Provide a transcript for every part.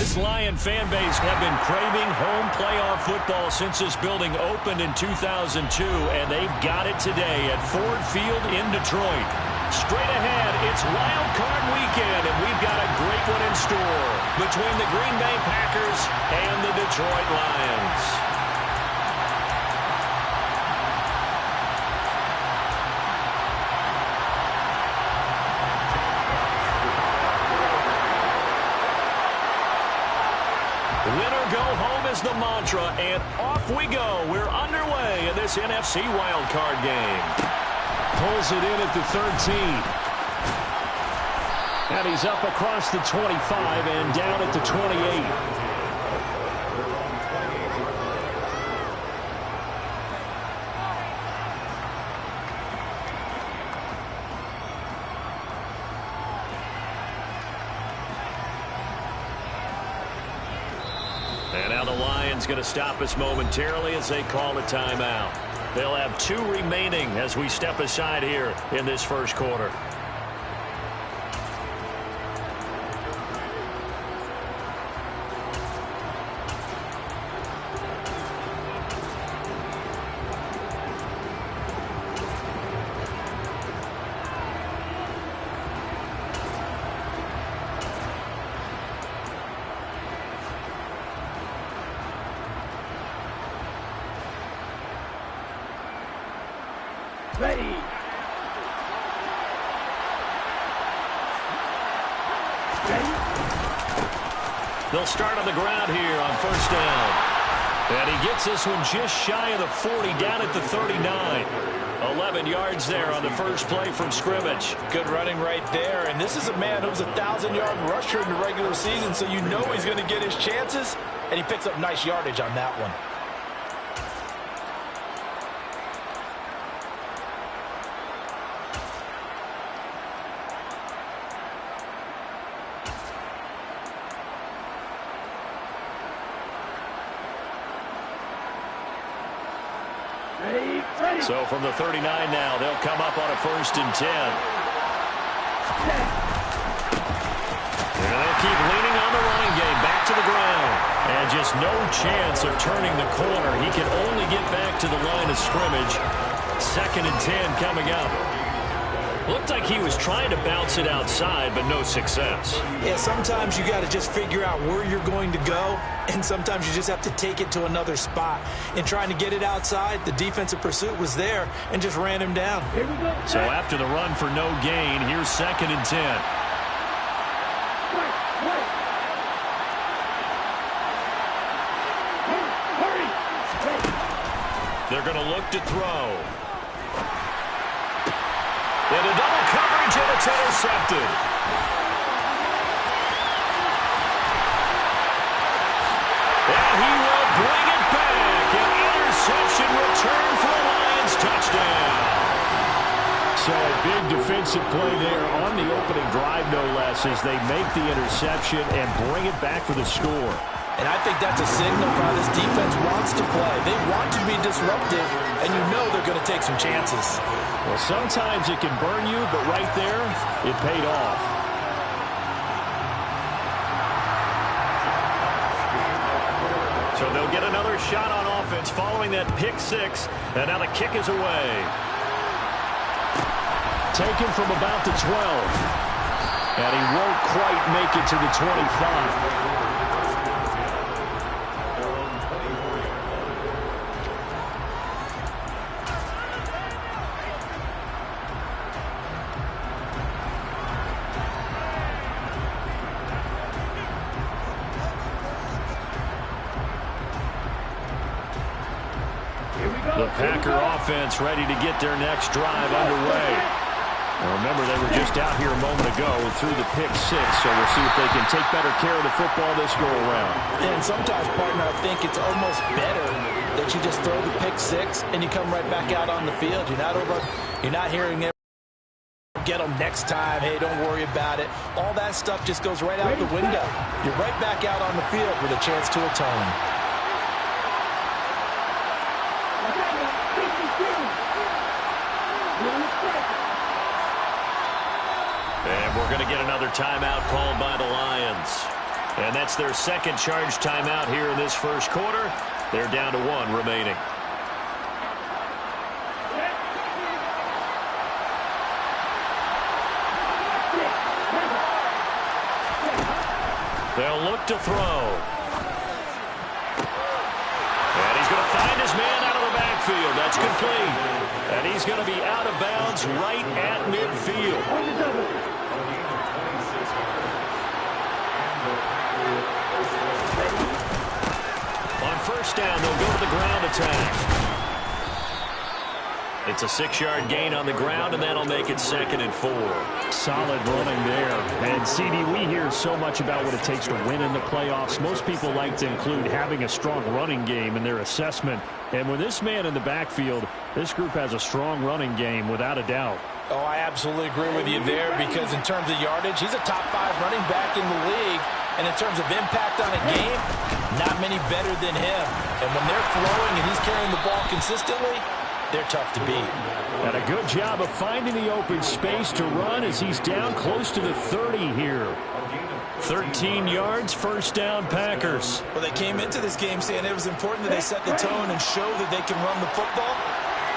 This Lion fan base have been craving home playoff football since this building opened in 2002, and they've got it today at Ford Field in Detroit. Straight ahead, it's Wild Card Weekend, and we've got a great one in store between the Green Bay Packers and the Detroit Lions. Winner go home is the mantra, and off we go. We're underway in this NFC wildcard game. Pulls it in at the 13. And he's up across the 25 and down at the 28. And now the Lions going to stop us momentarily as they call a timeout. They'll have 2 remaining as we step aside here in this first quarter. Ready. They'll start on the ground here on first down. And he gets this one just shy of the 40, down at the 39. 11 yards there on the first play from scrimmage. Good running right there. And this is a man who's a 1,000-yard rusher in the regular season, so you know he's going to get his chances. And he picks up nice yardage on that one. So from the 39 now, they'll come up on a 1st and 10. And they'll keep leaning on the running game, back to the ground. And just no chance of turning the corner. He can only get back to the line of scrimmage. 2nd and 10 coming up. Looked like he was trying to bounce it outside, but no success. Yeah, sometimes you got to just figure out where you're going to go, and sometimes you just have to take it to another spot. In trying to get it outside, the defensive pursuit was there and just ran him down. Here we go. So after the run for no gain, here's 2nd and 10. They're going to look to throw. And a double coverage, and it's intercepted. And he will bring it back. An interception return for a Lions touchdown. So a big defensive play there on the opening drive, no less, as they make the interception and bring it back for the score. And I think that's a signal for how this defense wants to play. They want to be disruptive, and you know they're going to take some chances. Well, sometimes it can burn you, but right there, it paid off. So they'll get another shot on offense following that pick 6, and now the kick is away. Taken from about the 12, and he won't quite make it to the 25. The Packer offense ready to get their next drive underway. Now remember, they were just out here a moment ago through the pick 6, so we'll see if they can take better care of the football this go-around. And sometimes, partner, I think it's almost better that you just throw the pick 6 and you come right back out on the field. You're not hearing it. Get them next time. Hey, don't worry about it. All that stuff just goes right out the window. You're right back out on the field with a chance to atone. And we're going to get another timeout called by the Lions. And that's their second charge timeout here in this first quarter. They're down to 1 remaining. They'll look to throw. And he's going to find his man out of the backfield. That's complete. And he's going to be out of bounds right at midfield. On first down, they'll go to the ground attack. It's a 6-yard gain on the ground, and that'll make it 2nd and 4. Solid running there. And, CD, we hear so much about what it takes to win in the playoffs. Most people like to include having a strong running game in their assessment. And with this man in the backfield, this group has a strong running game without a doubt. Oh, I absolutely agree with you there because in terms of yardage, he's a top 5 running back in the league. And in terms of impact on a game, not many better than him. And when they're flowing and he's carrying the ball consistently, they're tough to beat. And a good job of finding the open space to run as he's down close to the 30 here. 13 yards, first down, Packers. Well, they came into this game saying it was important that they set the tone and show that they can run the football.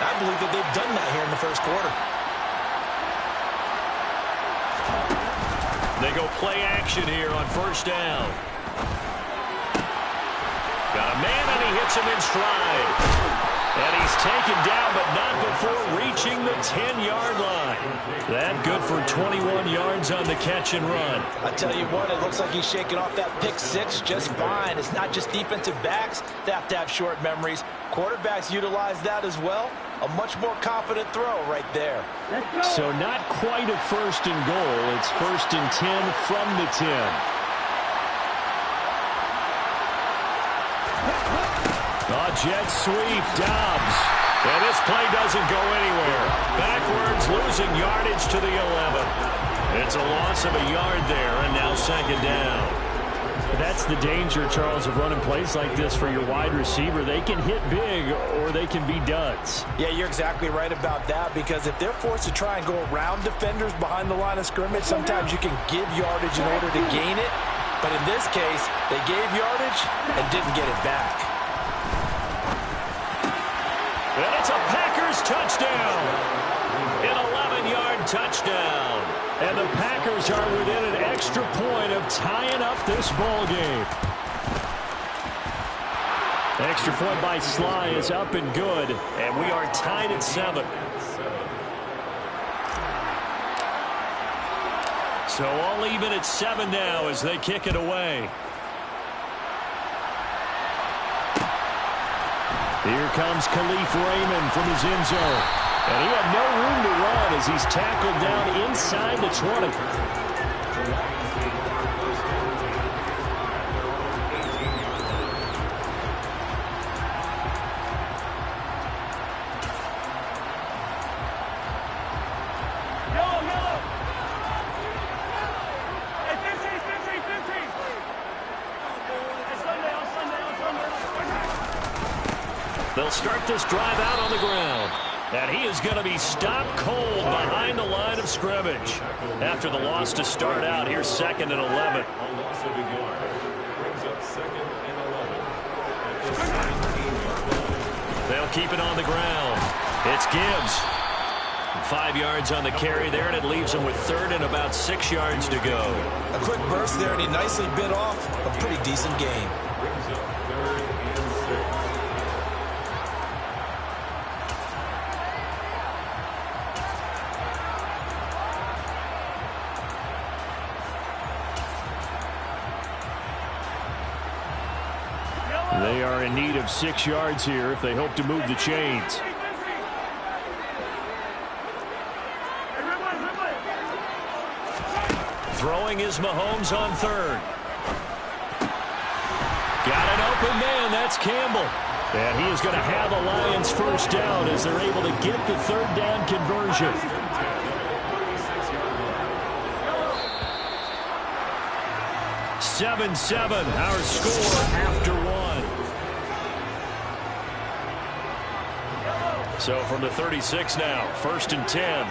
I believe that they've done that here in the first quarter. They go play action here on first down. Got a man, and he hits him in stride. And he's taken down, but not before reaching the 10-yard line. That good for 21 yards on the catch and run. I tell you what, it looks like he's shaking off that pick 6 just fine. It's not just defensive backs that have to have short memories. Quarterbacks utilize that as well. A much more confident throw right there. So not quite a first and goal. It's first and 10 from the 10. Jet sweep, Dobbs. And this play doesn't go anywhere. Backwards, losing yardage to the 11. It's a loss of a yard there, and now 2nd down. That's the danger, Charles, of running plays like this for your wide receiver. They can hit big, or they can be duds. Yeah, you're exactly right about that, because if they're forced to try and go around defenders behind the line of scrimmage, sometimes you can give yardage in order to gain it. But in this case, they gave yardage and didn't get it back. And it's a Packers touchdown. An 11-yard touchdown. And the Packers are within an extra point of tying up this ball game. Extra point by Sly is up and good. And we are tied at 7. So all even at 7 now as they kick it away. Here comes Khalif Raymond from his end zone. And he had no room to run as he's tackled down inside the 20. They'll start this drive out on the ground. And he is going to be stopped cold behind the line of scrimmage. After the loss to start out, here's 2nd and 11. They'll keep it on the ground. It's Gibbs. 5 yards on the carry there, and it leaves him with 3rd and about 6 yards to go. A quick burst there, and he nicely bit off a pretty decent gain. They are in need of 6 yards here if they hope to move the chains. Throwing is Mahomes on 3rd. Got an open man. That's Campbell. And he is going to have the Lions first down as they're able to get the 3rd down conversion. Seven, our score after 1. So from the 36 now, 1st and 10.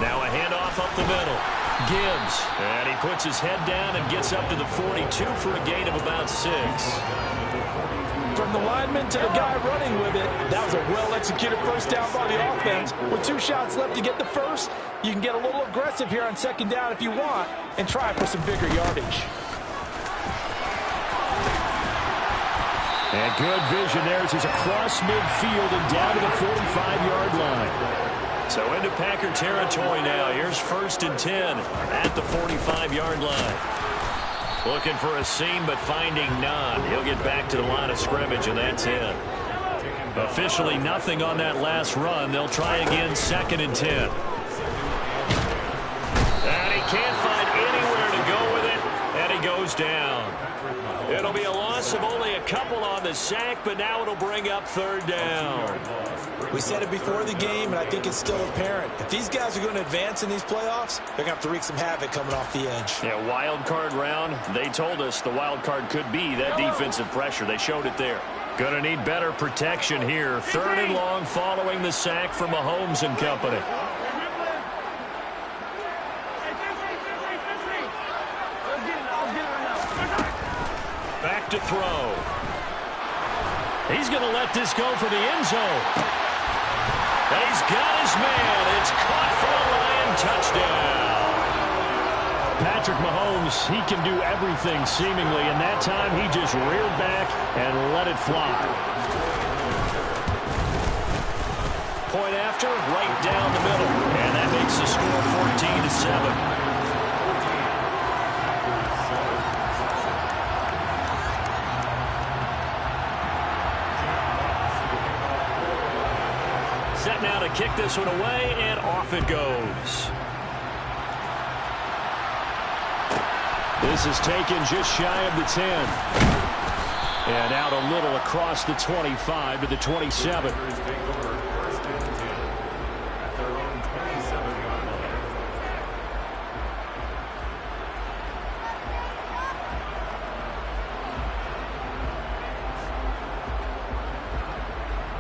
Now a handoff up the middle. Gibbs, and he puts his head down and gets up to the 42 for a gain of about 6. From the lineman to the guy running with it, that was a well-executed first down by the offense. With 2 shots left to get the first, you can get a little aggressive here on second down if you want and try for some bigger yardage. And good vision there as he's across midfield and down to the 45-yard line. So into Packer territory now. Here's 1st and 10 at the 45-yard line. Looking for a seam, but finding none. He'll get back to the line of scrimmage, and that's it. Officially nothing on that last run. They'll try again, 2nd and 10. And he can't find anywhere to go with it, and he goes down. It'll be a loss of only a couple on the sack, but now it'll bring up 3rd down. We said it before the game, and I think it's still apparent. If these guys are going to advance in these playoffs, they're going to have to wreak some havoc coming off the edge. Yeah, wild card round. They told us the wild card could be that defensive pressure. They showed it there. Going to need better protection here. 3rd and long following the sack from Mahomes and company. Back to throw. He's going to let this go for the end zone. And he's got his man. It's caught for a Lion touchdown. Patrick Mahomes, he can do everything seemingly, and that time he just reared back and let it fly. Point after, right down the middle. And that makes the score 14-7. Set now to kick this one away, and off it goes. This is taken just shy of the 10. And out a little across the 25 to the 27.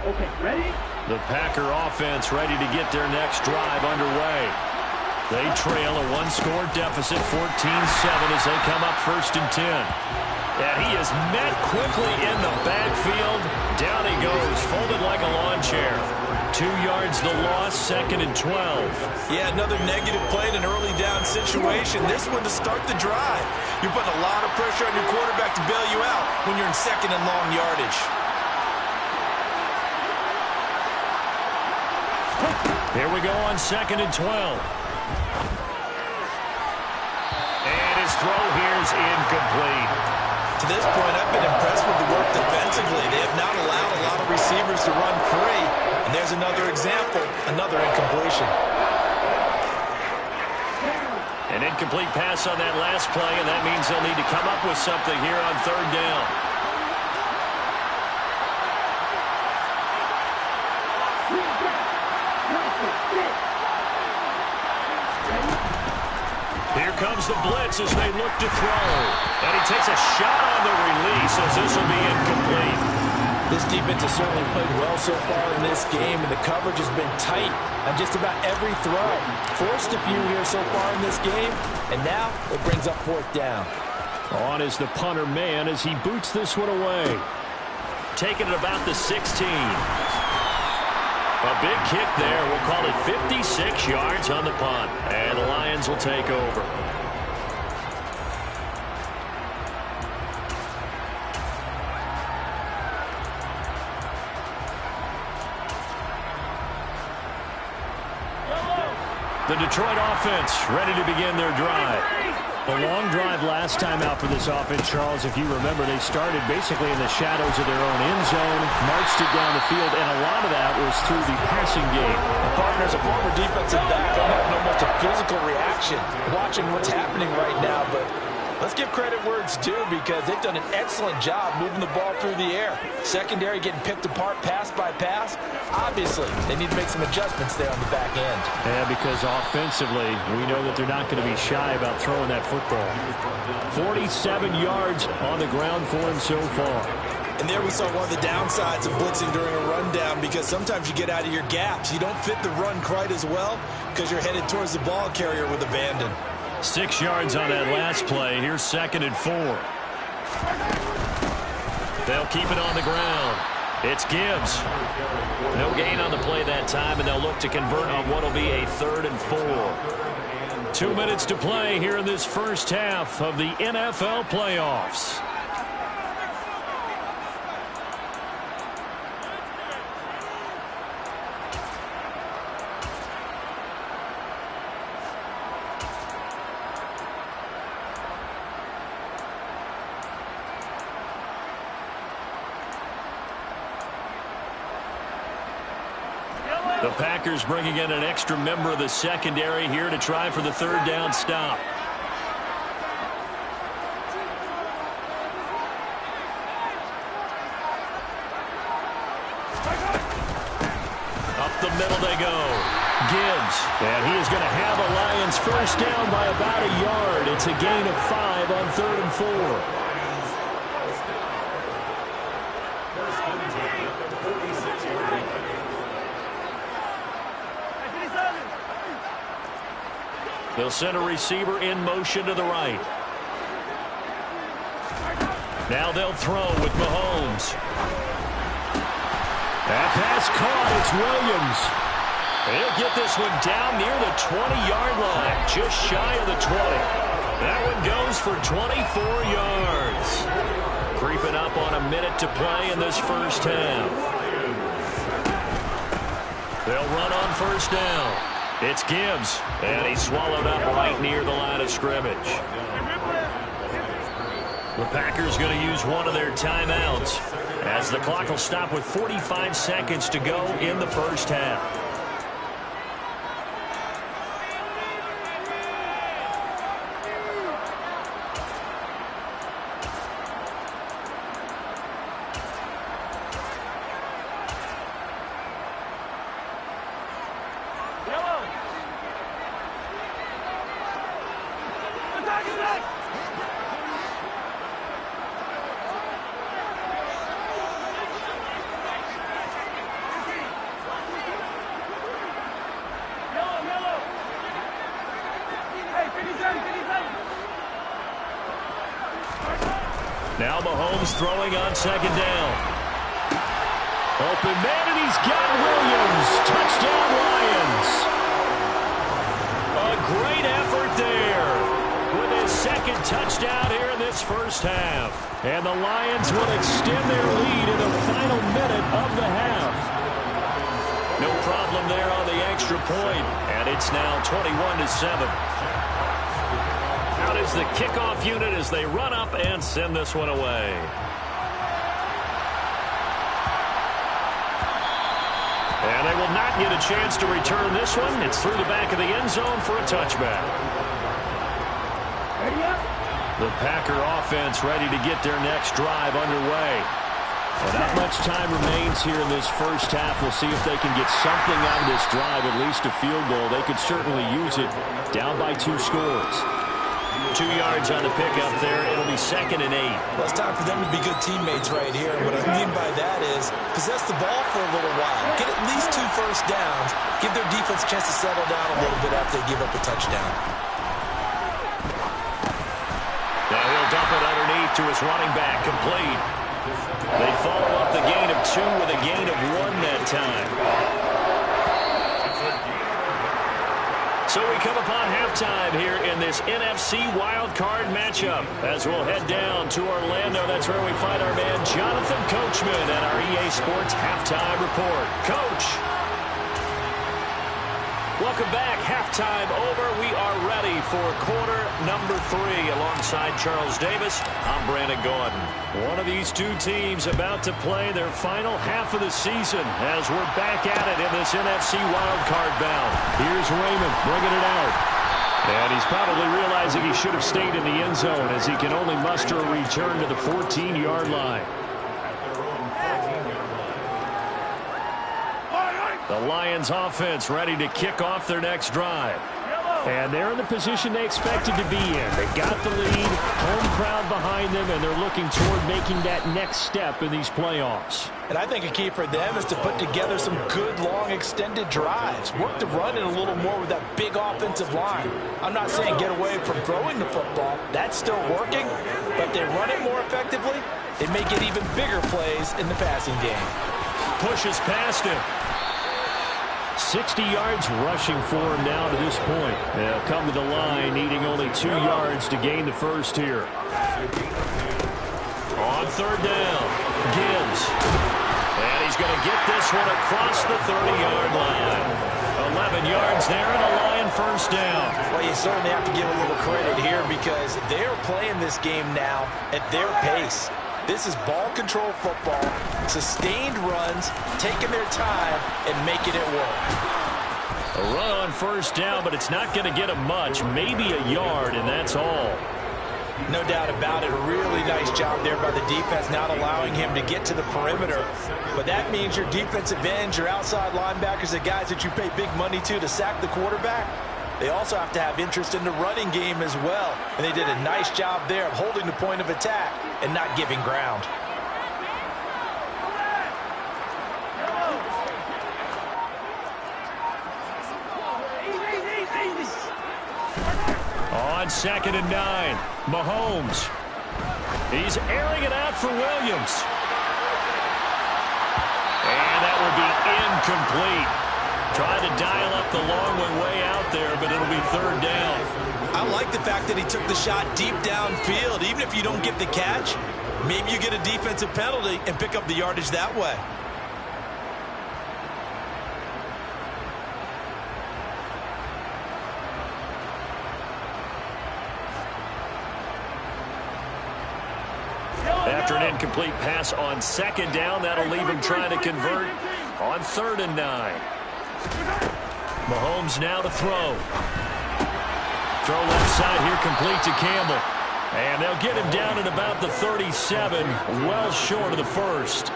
Okay, ready? The Packer offense ready to get their next drive underway. They trail a 1-score deficit, 14-7, as they come up 1st and 10. And he is met quickly in the backfield. Down he goes, folded like a lawn chair. 2 yards the loss, 2nd and 12. Yeah, another negative play in an early down situation. This one to start the drive. You're putting a lot of pressure on your quarterback to bail you out when you're in 2nd and long yardage. Here we go on 2nd and 12. And his throw here's incomplete. To this point, I've been impressed with the work defensively. They have not allowed a lot of receivers to run free. And there's another example, another incompletion. An incomplete pass on that last play, and that means they'll need to come up with something here on 3rd down. Here comes the blitz as they look to throw. And he takes a shot on the release as this will be incomplete. This defense has certainly played well so far in this game, and the coverage has been tight on just about every throw. Forced a few here so far in this game, and now it brings up 4th down. On is the punter man as he boots this one away. Taking it about the 16. A big kick there. We'll call it 56 yards on the punt. And the Lions will take over. The Detroit offense ready to begin their drive. A long drive last time out for this offense, Charles. If you remember, they started basically in the shadows of their own end zone, marched it down the field, and a lot of that was through the passing game. Partners, a former defensive back, I'm having almost a physical reaction watching what's happening right now, but let's give credit where it's due because they've done an excellent job moving the ball through the air. Secondary getting picked apart pass by pass. Obviously, they need to make some adjustments there on the back end. Yeah, because offensively, we know that they're not going to be shy about throwing that football. 47 yards on the ground for him so far. And there we saw one of the downsides of blitzing during a rundown because sometimes you get out of your gaps. You don't fit the run quite as well because you're headed towards the ball carrier with abandon. 6 yards on that last play. Here's 2nd and 4. They'll keep it on the ground. It's Gibbs. No gain on the play that time, and they'll look to convert on what will be a 3rd and 4. 2 minutes to play here in this first half of the NFL playoffs. The Packers bringing in an extra member of the secondary here to try for the 3rd down stop. Up the middle they go. Gibbs. And he is going to have a Lions first down by about a yard. It's a gain of 5 on 3rd and 4. They'll send a receiver in motion to the right. Now they'll throw with Mahomes. That pass caught. It's Williams. He'll get this one down near the 20-yard line, just shy of the 20. That one goes for 24 yards. Creeping up on a minute to play in this first half. They'll run on first down. It's Gibbs, and he's swallowed up right near the line of scrimmage. The Packers going to use one of their timeouts as the clock will stop with 45 seconds to go in the first half. Now Mahomes throwing on 2nd down. Open man, and he's got Williams. Touchdown, Lions. A great effort there with his 2nd touchdown here in this first half. And the Lions will extend their lead in the final minute of the half. No problem there on the extra point, and it's now 21-7. Out is the kickoff unit as they run up and send this one away. And they will not get a chance to return this one. It's through the back of the end zone for a touchback. The Packer offense ready to get their next drive underway. Well, not much time remains here in this first half. We'll see if they can get something out of this drive, at least a field goal. They could certainly use it, down by 2 scores. 2 yards on the pickup there. It'll be 2nd and 8. Well, it's time for them to be good teammates right here. What I mean by that is possess the ball for a little while. Get at least 2 first downs. Give their defense a chance to settle down a little bit after they give up a touchdown. Now he'll dump it underneath to his running back. Complete. They follow up the gain of 2 with a gain of 1 that time. So we come upon halftime here in this NFC wildcard matchup as we'll head down to Orlando. That's where we find our man Jonathan Coachman at our EA Sports Halftime Report. Coach. Welcome back. Halftime over. We are ready for quarter number 3. Alongside Charles Davis, I'm Brandon Gordon. One of these 2 teams about to play their final half of the season as we're back at it in this NFC wildcard bout. Here's Raymond bringing it out. And he's probably realizing he should have stayed in the end zone as he can only muster a return to the 14-yard line. The Lions offense ready to kick off their next drive. And they're in the position they expected to be in. They got the lead, home crowd behind them, and they're looking toward making that next step in these playoffs. And I think a key for them is to put together some good, long, extended drives. Work the run in a little more with that big offensive line. I'm not saying get away from throwing the football. That's still working. But they run it more effectively, they may get even bigger plays in the passing game. Pushes past him. 60 yards rushing for him now to this point. They'll come to the line needing only 2 yards to gain the first here. On third down, Gibbs. And he's going to get this one across the 30-yard line. 11 yards there and a Lion first down. Well, you certainly have to give a little credit here because they're playing this game now at their pace. This is ball control football, sustained runs, taking their time and making it work. A run on first down, but it's not going to get him much, maybe a yard, and that's all. No doubt about it. A really nice job there by the defense, not allowing him to get to the perimeter. But that means your defensive ends, your outside linebackers, the guys that you pay big money to sack the quarterback, they also have to have interest in the running game as well. And they did a nice job there of holding the point of attack and not giving ground. On 2nd and 9, Mahomes. He's airing it out for Williams. And that will be incomplete. Trying to dial up the long one way out there, but it'll be third down. I like the fact that he took the shot deep downfield. Even if you don't get the catch, maybe you get a defensive penalty and pick up the yardage that way. After an incomplete pass on 2nd down, that'll leave him trying to convert on 3rd and 9. Mahomes now to throw. Throw left side here, complete to Campbell. And they'll get him down at about the 37, well short of the first.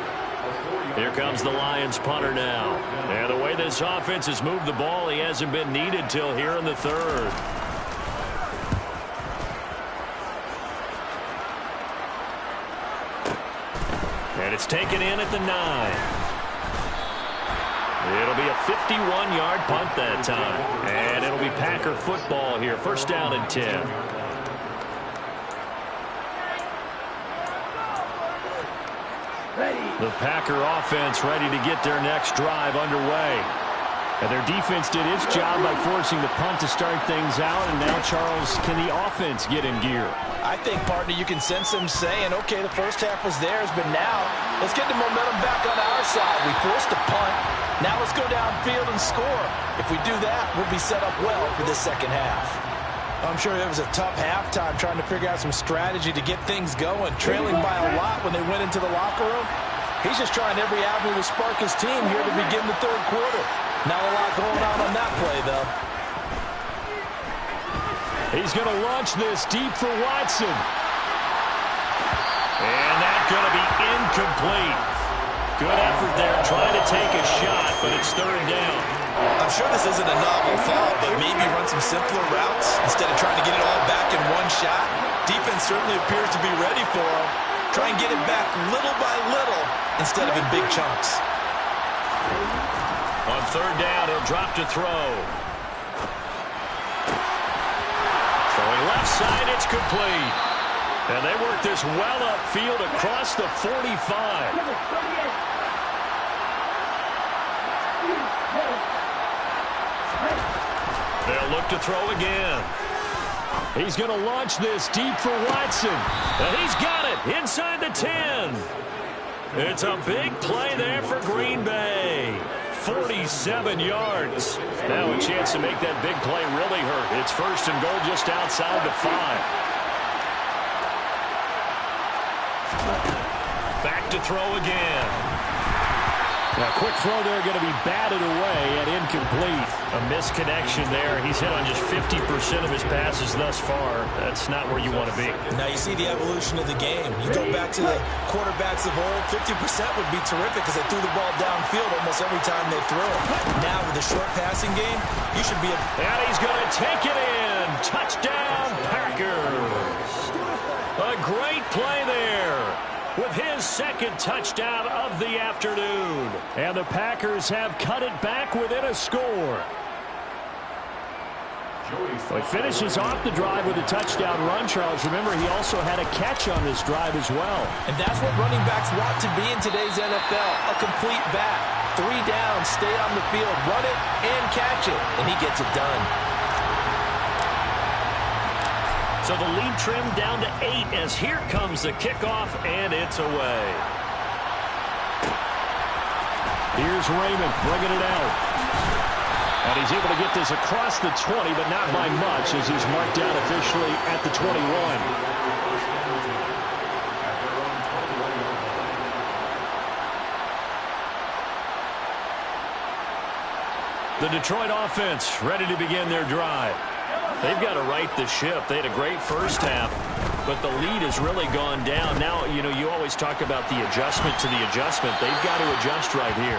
Here comes the Lions punter now. And the way this offense has moved the ball, he hasn't been needed till here in the 3rd. And it's taken in at the 9. It'll be a 51-yard punt that time. And it'll be Packer football here. First down and 10. The Packer offense ready to get their next drive underway. And their defense did its job by forcing the punt to start things out. And now, Charles, can the offense get in gear? I think, partner, you can sense them saying, okay, the first half was theirs, but now let's get the momentum back on our side. We forced a punt. Now let's go downfield and score. If we do that, we'll be set up well for the second half. I'm sure it was a tough halftime trying to figure out some strategy to get things going. Trailing by a lot when they went into the locker room. He's just trying every avenue to spark his team here to begin the 3rd quarter. Not a lot going on that play, though. He's going to launch this deep for Watson. And that's going to be incomplete. Good effort there trying to take a shot, but it's 3rd down. I'm sure this isn't a novel thought, but maybe run some simpler routes instead of trying to get it all back in one shot. Defense certainly appears to be ready for him. Try and get it back little by little instead of in big chunks. On 3rd down, he'll drop to throw. Throwing left side, it's complete. And they work this well upfield across the 45. They'll look to throw again. He's going to launch this deep for Watson. And he's got it inside the 10. It's a big play there for Green Bay. 47 yards. Now a chance to make that big play really hurt. It's 1st and goal just outside the 5. Back to throw again. A quick throw there going to be batted away and incomplete. A misconnection there. He's hit on just 50% of his passes thus far. That's not where you want to be. Now you see the evolution of the game. You go back to the quarterbacks of old, 50% would be terrific because they threw the ball downfield almost every time they threw it. Now with the short passing game, you should be And he's going to take it in. Touchdown, Packers. A great play there with his second touchdown of the afternoon. And the Packers have cut it back within a score. He finishes off the drive with a touchdown run, Charles. Remember, he also had a catch on this drive as well. And that's what running backs want to be in today's NFL, a complete back. 3 down, stay on the field, run it, and catch it. And he gets it done. So the lead trimmed down to 8 as here comes the kickoff, and it's away. Here's Raymond bringing it out. And he's able to get this across the 20, but not by much as he's marked down officially at the 21. The Detroit offense ready to begin their drive. They've got to right the ship. They had a great first half, but the lead has really gone down. Now, you always talk about the adjustment to the adjustment. They've got to adjust right here.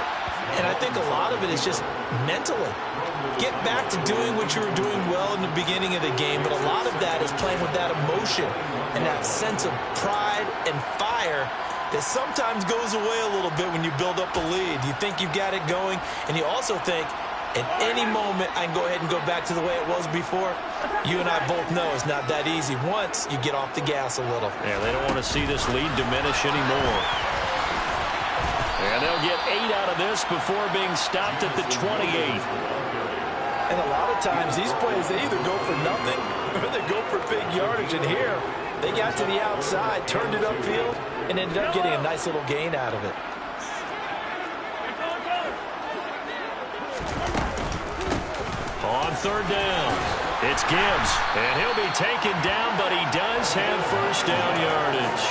And I think a lot of it is just mentally. Get back to doing what you were doing well in the beginning of the game, but a lot of that is playing with that emotion and that sense of pride and fire that sometimes goes away a little bit when you build up a lead. You think you've got it going, and you also think, at any moment, I can go ahead and go back to the way it was before. You and I both know it's not that easy once you get off the gas a little. Yeah, they don't want to see this lead diminish anymore. And they'll get 8 out of this before being stopped at the 28. And a lot of times, these plays, they either go for nothing or they go for big yardage. And here, they got to the outside, turned it upfield, and ended up getting a nice little gain out of it. On third down, it's Gibbs, and he'll be taken down, but he does have first down yardage.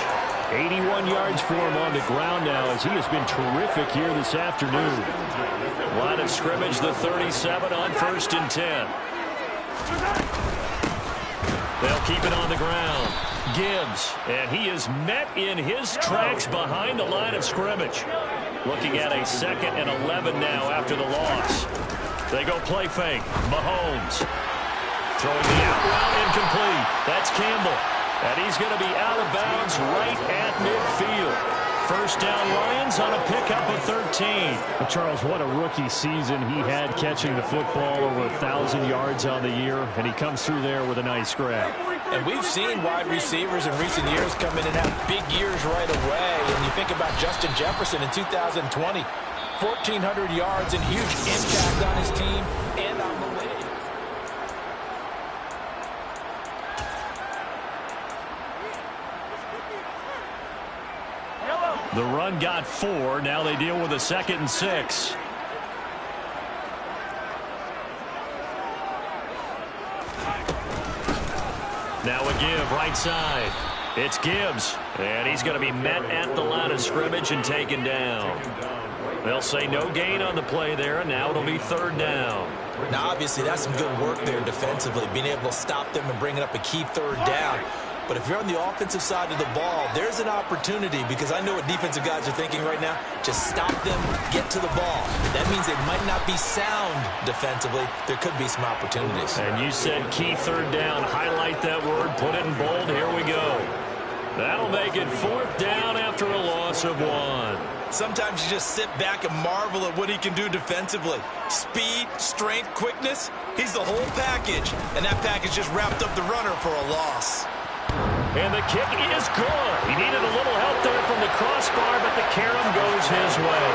81 yards for him on the ground now as he has been terrific here this afternoon. Line of scrimmage, the 37 on 1st and 10. They'll keep it on the ground. Gibbs, and he is met in his tracks behind the line of scrimmage. Looking at a 2nd and 11 now after the loss. They go play fake. Mahomes throwing the out route incomplete. That's Campbell. And he's going to be out of bounds right at midfield. First down Lions on a pickup of 13. Well, Charles, what a rookie season he had catching the football, over 1,000 yards on the year, and he comes through there with a nice grab. And we've seen wide receivers in recent years come in and have big years right away. And you think about Justin Jefferson in 2020, 1,400 yards and huge impact on his team and on the league. The run got 4. Now they deal with a 2nd and 6. Now a give right side. It's Gibbs, and he's going to be met at the line of scrimmage and taken down. They'll say no gain on the play there, and now it'll be 3rd down. Now, obviously, that's some good work there defensively, being able to stop them and bringing up a key 3rd down. But if you're on the offensive side of the ball, there's an opportunity, because I know what defensive guys are thinking right now. Just stop them, get to the ball. That means they might not be sound defensively. There could be some opportunities. And you said key 3rd down. Highlight that word. Put it in bold. Here we go. That'll make it 4th down after a loss of 1. Sometimes you just sit back and marvel at what he can do defensively. Speed, strength, quickness. He's the whole package. And that package just wrapped up the runner for a loss. And the kick is good. He needed a little help there from the crossbar, but the carom goes his way.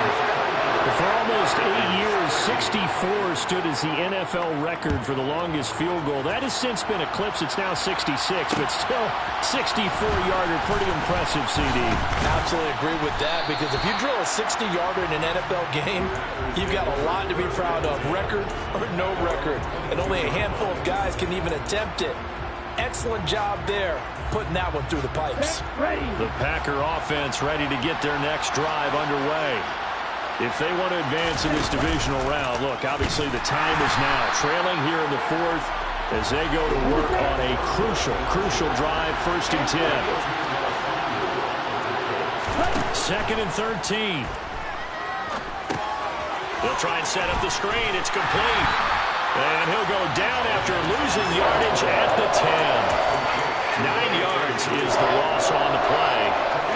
For almost 8 years, 64 stood as the NFL record for the longest field goal. That has since been eclipsed. It's now 66, but still 64-yarder. Pretty impressive, CD. Absolutely agree with that, because if you drill a 60-yarder in an NFL game, you've got a lot to be proud of, record or no record. And only a handful of guys can even attempt it. Excellent job there, putting that one through the pipes. The Packer offense ready to get their next drive underway. if they want to advance in this divisional round. Look, obviously the time is now. Trailing here in the fourth as they go to work on a crucial drive, 1st and 10. 2nd and 13. They'll try and set up the screen. It's complete. And he'll go down after losing yardage at the 10. 9 yards is the loss on the play.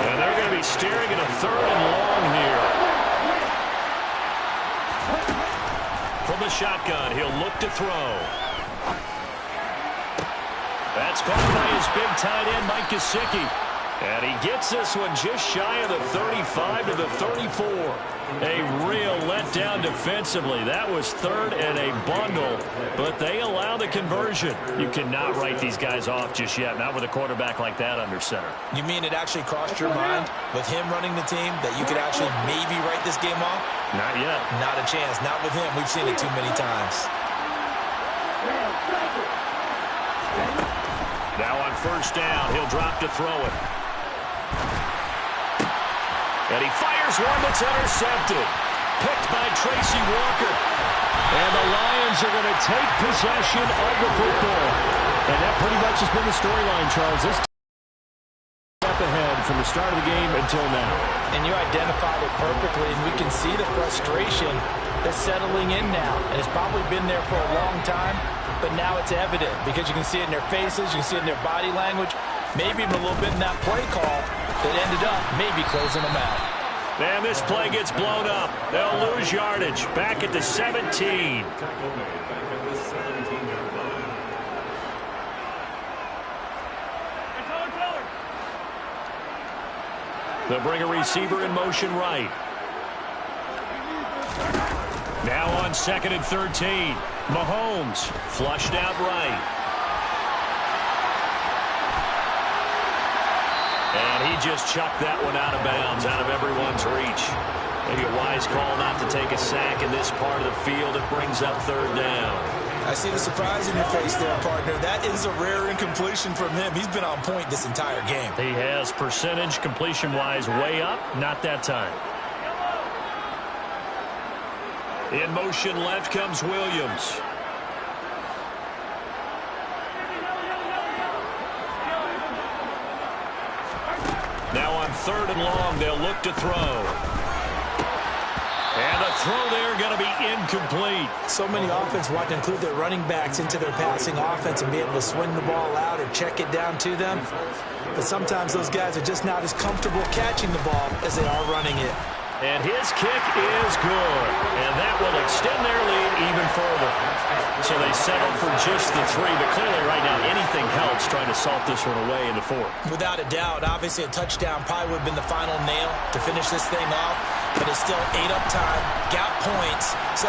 And they're going to be staring at a 3rd and long here. From the shotgun, he'll look to throw. That's caught by his big tight end, Mike Gesicki. And he gets this one just shy of the 35 to the 34. A real letdown defensively. That was 3rd and a bundle, but they allow the conversion. You cannot write these guys off just yet, not with a quarterback like that under center. You mean it actually crossed your mind with him running the team that you could actually maybe write this game off? Not yet. Not a chance. Not with him. We've seen it too many times. Now on 1st down, he'll drop to throw it. And he fires one that's intercepted. Picked by Tracy Walker. And the Lions are going to take possession of the football. And that pretty much has been the storyline, Charles. This step ahead from the start of the game until now. And you identified it perfectly, and we can see the frustration that's settling in now. And it's probably been there for a long time, but now it's evident because you can see it in their faces, you can see it in their body language, maybe even a little bit in that play call that ended up maybe closing them out. And this play gets blown up. They'll lose yardage. Back at the 17. They'll bring a receiver in motion right. Now on 2nd and 13. Mahomes flushed out right. And he just chucked that one out of bounds, out of everyone's reach. Maybe a wise call not to take a sack in this part of the field. It brings up 3rd down. I see the surprise in your face there, partner. That is a rare incompletion from him. He's been on point this entire game. He has percentage completion-wise way up. Not that time. In motion left comes Williams. Now on 3rd and long, they'll look to throw. And the throw there going to be incomplete. So many offenses want to include their running backs into their passing offense and be able to swing the ball out or check it down to them. But sometimes those guys are just not as comfortable catching the ball as they are running it. And his kick is good. And that will extend their lead even further. So they settle for just the 3. But clearly right now anything helps trying to salt this one away in the 4th. Without a doubt, obviously a touchdown probably would have been the final nail to finish this thing off. But it's still 8 up time, got points. So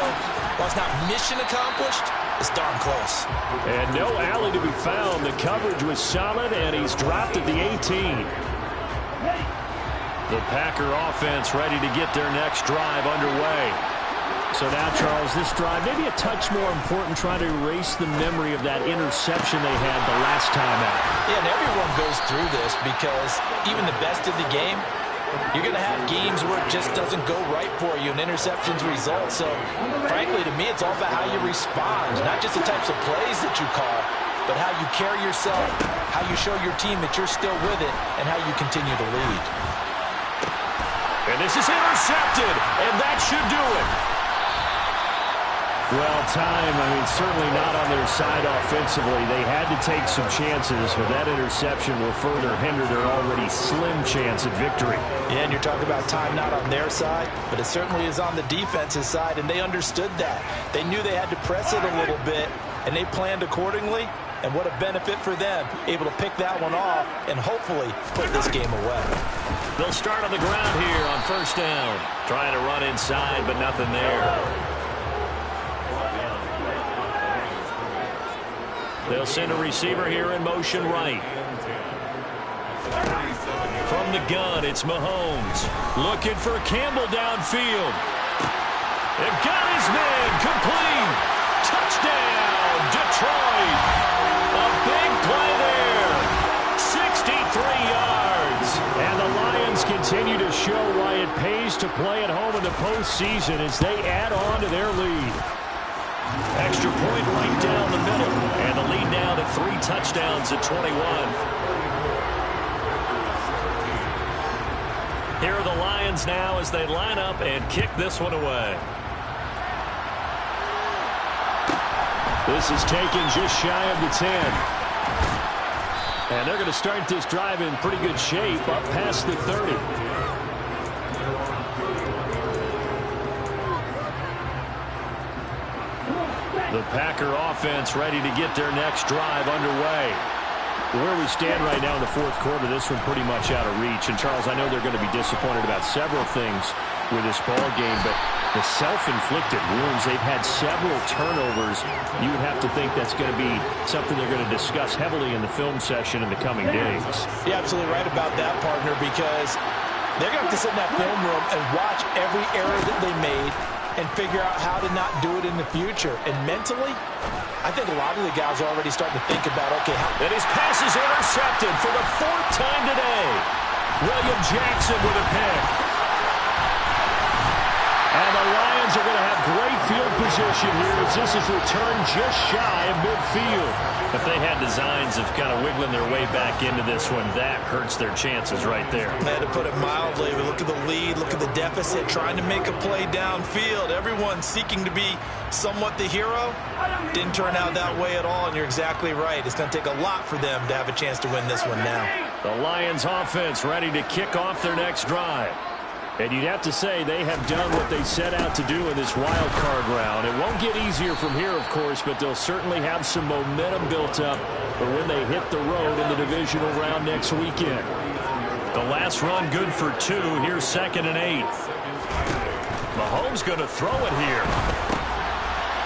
while it's not mission accomplished, it's darn close. And no alley to be found. The coverage was solid, and he's dropped at the 18. The Packer offense ready to get their next drive underway. So now, Charles, this drive maybe a touch more important, trying to erase the memory of that interception they had the last time out. Yeah, and everyone goes through this because even the best of the game, you're going to have games where it just doesn't go right for you and interceptions result. So, frankly, to me, it's all about how you respond, not just the types of plays that you call, but how you carry yourself, how you show your team that you're still with it, and how you continue to lead. And this is intercepted, and that should do it. Well, time, certainly not on their side offensively. They had to take some chances, but that interception will further hinder their already slim chance at victory. Yeah, and you're talking about time not on their side, but it certainly is on the defense's side, and they understood that. They knew they had to press it a little bit, and they planned accordingly. And what a benefit for them, able to pick that one off and hopefully put this game away. They'll start on the ground here on 1st down. Trying to run inside, but nothing there. They'll send a receiver here in motion right. From the gun, it's Mahomes. Looking for Campbell downfield. They've got his man complete. Touchdown, Detroit. A big play there. 63 yards. And the Lions continue continue to show why it pays to play at home in the postseason as they add on to their lead. Extra point right down the middle. And the lead now to 3 touchdowns at 21. Here are the Lions now as they line up and kick this one away. This is taken just shy of the 10. And they're going to start this drive in pretty good shape up past the 30. The Packer offense ready to get their next drive underway. Where we stand right now in the fourth quarter, this one pretty much out of reach. And, Charles, I know they're going to be disappointed about several things with this ball game, but the self-inflicted wounds, they've had several turnovers. You would have to think that's going to be something they're going to discuss heavily in the film session in the coming days. You're absolutely right about that, partner, because they're going to have to sit in that film room and watch every error that they made and figure out how to not do it in the future. And mentally, I think a lot of the guys are already starting to think about, okay, and his pass is intercepted for the 4th time today. William Jackson with a pick. And the Lions are going to have great field position here as this is returned just shy of midfield. If they had designs of kind of wiggling their way back into this one, that hurts their chances right there. I had to put it mildly, but look at the lead, look at the deficit, trying to make a play downfield. Everyone seeking to be somewhat the hero. Didn't turn out that way at all, and you're exactly right. It's going to take a lot for them to have a chance to win this one now. The Lions offense ready to kick off their next drive. And you'd have to say they have done what they set out to do in this wild card round. It won't get easier from here, of course, but they'll certainly have some momentum built up for when they hit the road in the divisional round next weekend. The last run good for 2. Here's 2nd and 8. Mahomes going to throw it here.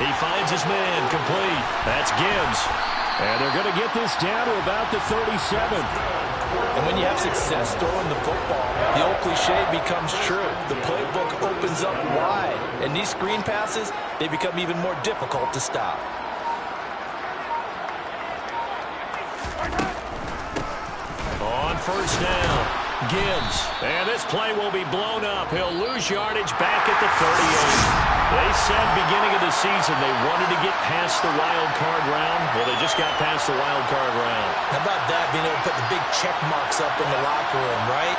He finds his man complete. That's Gibbs. And they're going to get this down to about the 37. And when you have success throwing the football, the old cliche becomes true. The playbook opens up wide. And these screen passes, they become even more difficult to stop. On first down, Gibbs. And this play will be blown up. He'll lose yardage back at the 38. They said beginning of the season they wanted to get past the wild card round. Well, they just got past the wild card round. How about that, being able to put the big check marks up in the locker room, right?